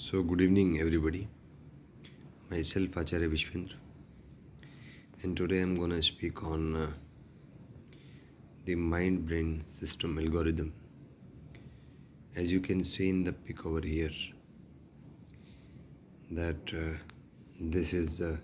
So, good evening, everybody. Myself, Acharya Vishvendra, and today I'm gonna speak on the mind-brain system algorithm. As you can see in the pic over here, that this is in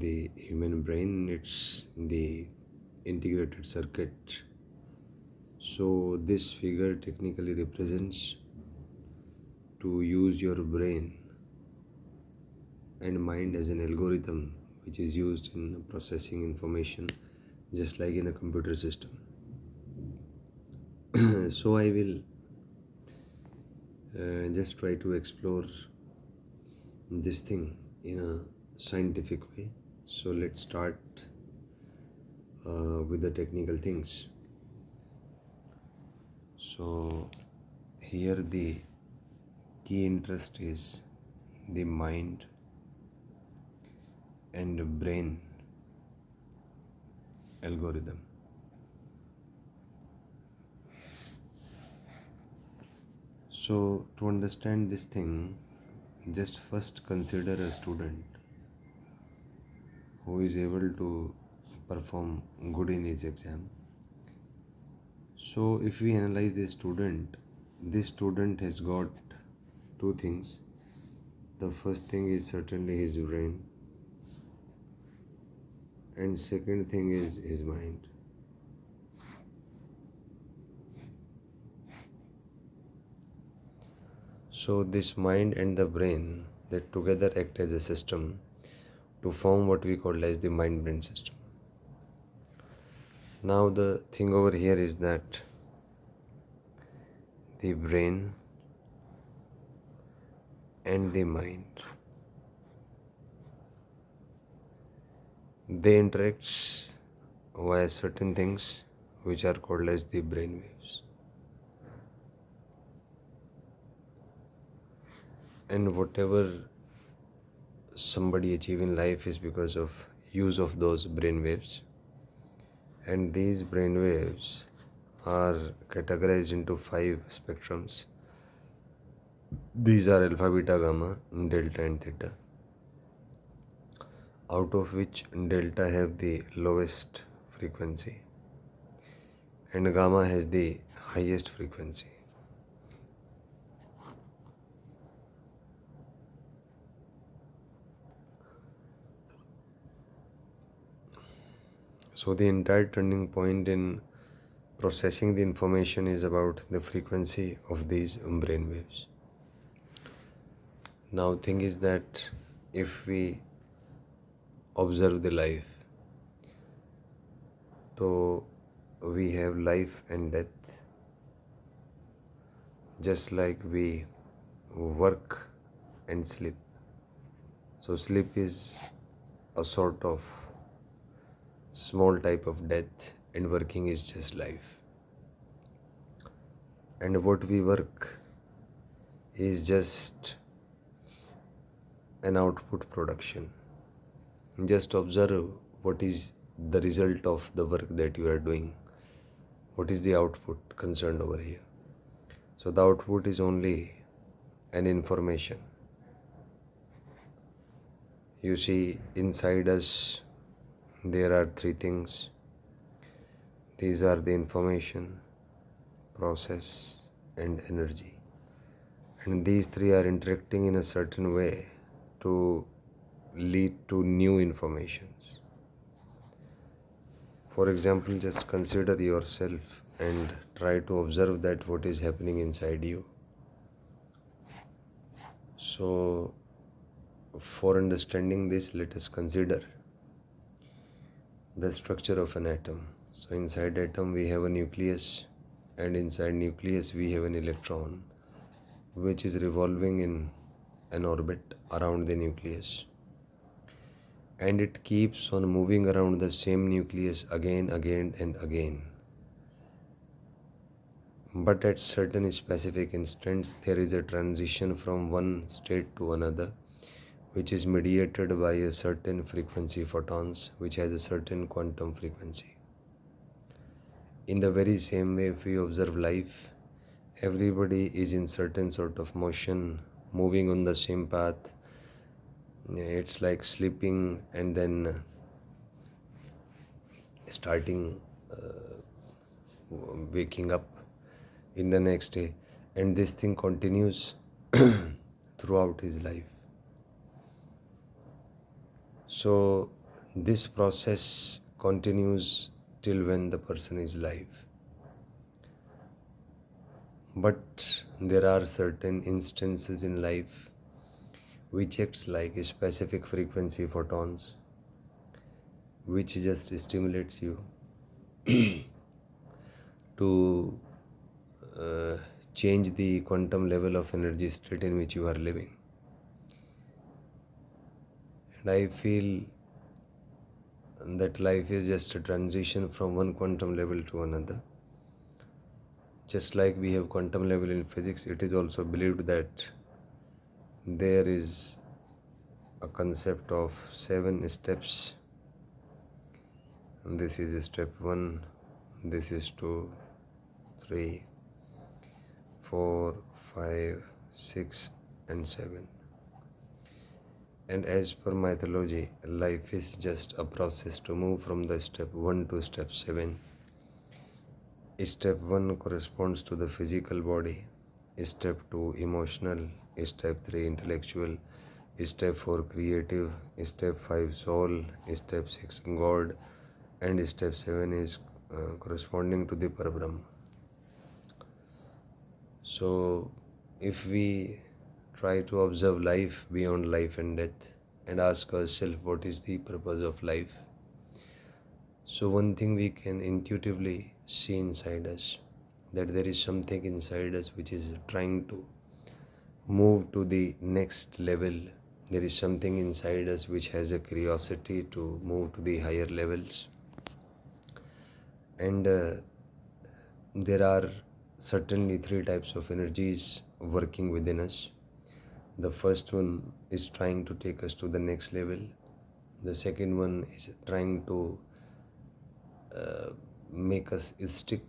the human brain. It's in the integrated circuit. So, this figure technically represents to use your brain and mind as an algorithm which is used in processing information just like in a computer system. So I will just try to explore this thing in a scientific way. So let's start with the technical things. So here the key interest is the mind and brain algorithm. So to understand this thing, just first consider a student who is able to perform good in his exam. So if we analyze this student has got two things. The first thing is certainly his brain, and second thing is his mind. So this mind and the brain, that together act as a system to form what we call as the mind-brain system. Now the thing over here is that the brain and the mind, they interact via certain things which are called as the brain waves. And whatever somebody achieve in life is because of use of those brain waves. And these brain waves are categorized into 5 spectrums. These are alpha, beta, gamma, delta and theta, out of which delta have the lowest frequency and gamma has the highest frequency. So the entire turning point in processing the information is about the frequency of these brain waves. Now thing is that if we observe the life, so we have life and death, just like we work and sleep. So sleep is a sort of small type of death and working is just life. And what we work is just an output production. Just observe what is the result of the work that you are doing. What is the output concerned over here? So the output is only an information. You see, inside us there are 3 things. These are the information, process and energy. And these 3 are interacting in a certain way to lead to new informations. For example, just consider yourself and try to observe that what is happening inside you. So for understanding this, let us consider the structure of an atom. So inside atom we have a nucleus, and inside nucleus we have an electron which is revolving in an orbit around the nucleus, and it keeps on moving around the same nucleus again and again. But at certain specific instants there is a transition from one state to another, which is mediated by a certain frequency photons which has a certain quantum frequency. In the very same way, if we observe life, Everybody is in certain sort of motion, moving on the same path. It's like sleeping and then starting waking up in the next day, and this thing continues throughout his life. So this process continues till when the person is alive. But there are certain instances in life which acts like a specific frequency photons, which just stimulates you to uh, change the quantum level of energy state in which you are living. And I feel that life is just a transition from one quantum level to another. Just like we have quantum level in physics, it is also believed that there is a concept of 7 steps. And this is step 1, this is 2, 3, 4, 5, 6 and 7. And as per mythology, life is just a process to move from the step 1 to step 7. Step 1 corresponds to the physical body, step 2 emotional, step 3 intellectual, step 4 creative, step 5 soul, step 6 God, and step 7 is corresponding to the Parabrahma. So if we try to observe life beyond life and death and ask ourselves what is the purpose of life, so one thing we can intuitively see inside us, that there is something inside us which is trying to move to the next level. There is something inside us which has a curiosity to move to the higher levels. And there are certainly 3 types of energies working within us. The first one is trying to take us to the next level. The second one is trying to make us stick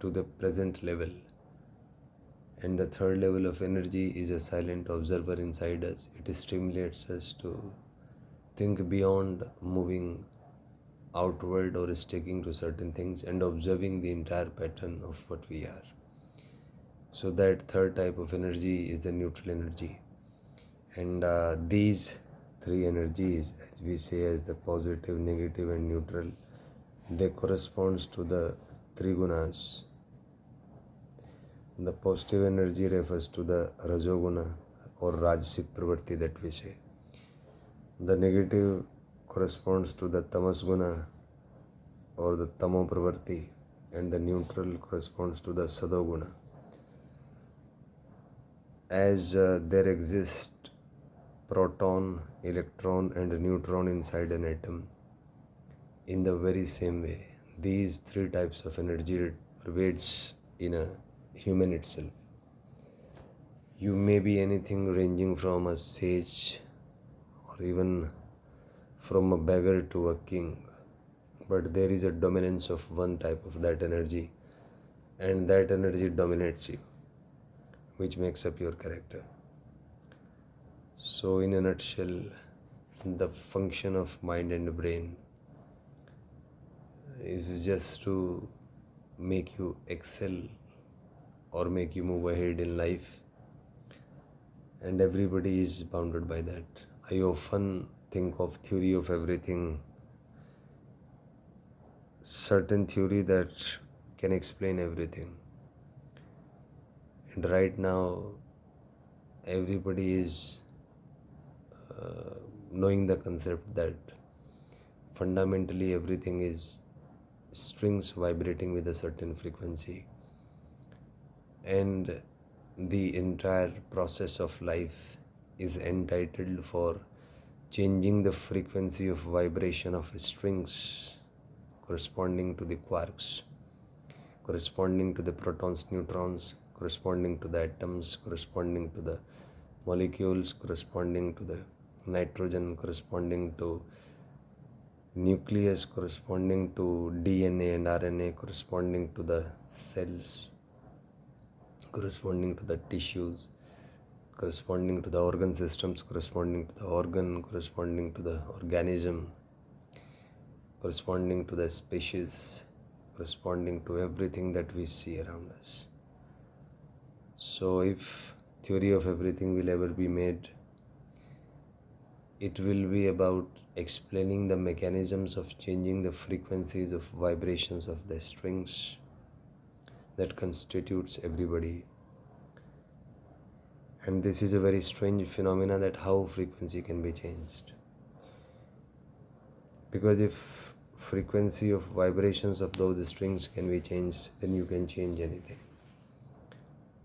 to the present level. And the third level of energy is a silent observer inside us. It stimulates us to think beyond moving outward or sticking to certain things and observing the entire pattern of what we are. So that third type of energy is the neutral energy. And these 3 energies, as we say, as the positive, negative and neutral, they corresponds to the 3 gunas. The positive energy refers to the rajoguna or rajasic pravrti that we say. The negative corresponds to the tamas guna or the tamo pravrti, and the neutral corresponds to the sadoguna. As there exist proton, electron and neutron inside an atom, in the very same way, these 3 types of energy pervades in a human itself. You may be anything ranging from a sage or even from a beggar to a king, but there is a dominance of one type of that energy, and that energy dominates you, which makes up your character. So in a nutshell, the function of mind and brain is just to make you excel or make you move ahead in life, and everybody is bounded by that. I often think of theory of everything, certain theory that can explain everything. And right now, everybody is knowing the concept that fundamentally everything is strings vibrating with a certain frequency, and the entire process of life is entitled for changing the frequency of vibration of strings corresponding to the quarks, corresponding to the protons, neutrons, corresponding to the atoms, corresponding to the molecules, corresponding to the nitrogen, corresponding to nucleus, corresponding to DNA and RNA, corresponding to the cells, corresponding to the tissues, corresponding to the organ systems, corresponding to the organ, corresponding to the organism, corresponding to the species, corresponding to everything that we see around us. So if theory of everything will ever be made, it will be about explaining the mechanisms of changing the frequencies of vibrations of the strings that constitutes everybody. And this is a very strange phenomena, that how frequency can be changed. Because if frequency of vibrations of those strings can be changed, then you can change anything.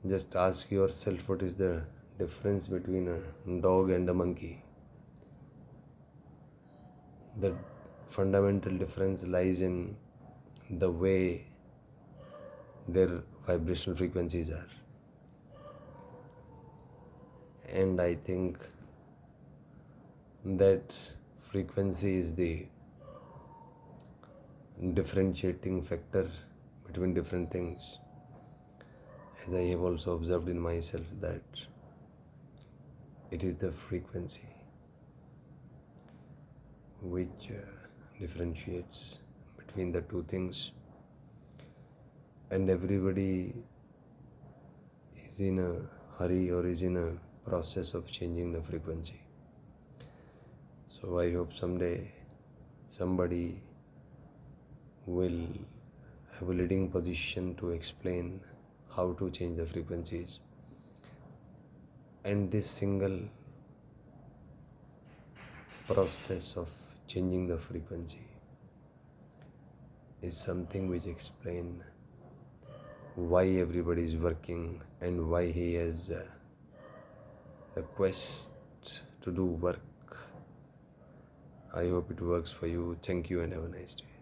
Just ask yourself, what is the difference between a dog and a monkey? The fundamental difference lies in the way their vibrational frequencies are. And I think that frequency is the differentiating factor between different things. As I have also observed in myself, that it is the frequency which differentiates between the two things, and everybody is in a hurry or is in a process of changing the frequency. So I hope someday somebody will have a leading position to explain how to change the frequencies, and this single process of changing the frequency is something which explains why everybody is working and why he has a quest to do work. I hope it works for you. Thank you and have a nice day.